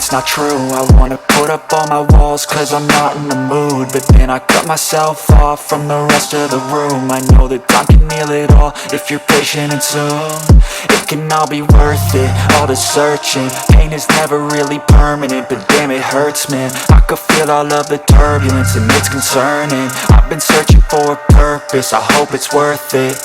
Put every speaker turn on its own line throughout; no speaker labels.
it's not true. I wanna put up all my walls cause I'm not in the mood, but then I cut myself off from the rest of the room. I know that time can heal it all if you're patient and soon it can all be worth it, all the searching. Pain is never really permanent, but damn it hurts, man. I could feel all of the turbulence and it's concerning. I've been searching for a purpose, I hope it's worth it.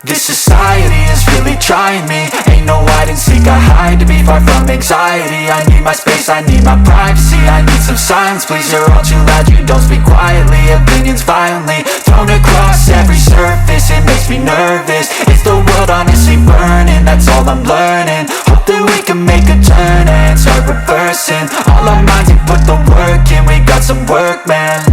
This society is really trying me. Ain't no hide and seek, I hide to be far from anxiety. I need my space, I need my privacy. I need some silence, please, you're all too loud. You don't speak quietly, opinions violently thrown across every surface. It makes me nervous, is the world honestly burning? That's all I'm learning. Hope that we can make a turn and start reversing all our minds and put the work in. We got some work, man.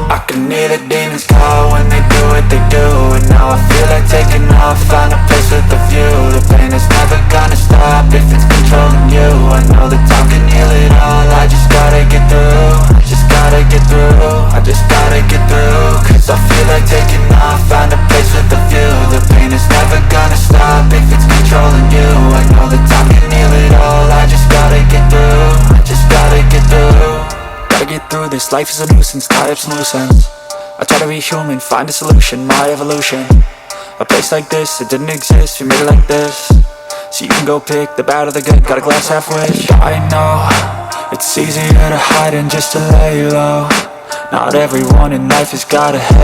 I can hear the demons call when they do what they do, and now I feel like taking off, find a place with a view. The pain is never gonna stop if it's controlling you. I know that time can heal it all, I just gotta get through. I just gotta get through, I just gotta get through. Cause I feel like taking off, find a place with a view. The pain is never gonna stop if it's controlling you. I know that time can heal it all, I just gotta get through. I just gotta get through. Gotta get through this, life is a nuisance, tie up some loose ends. I try to be human, find a solution, my evolution. A place like this, it didn't exist, we made it like this. So you can go pick the bad or the good, got a glass halfway. I know, it's easier to hide than just to lay low. Not everyone in life has got a head.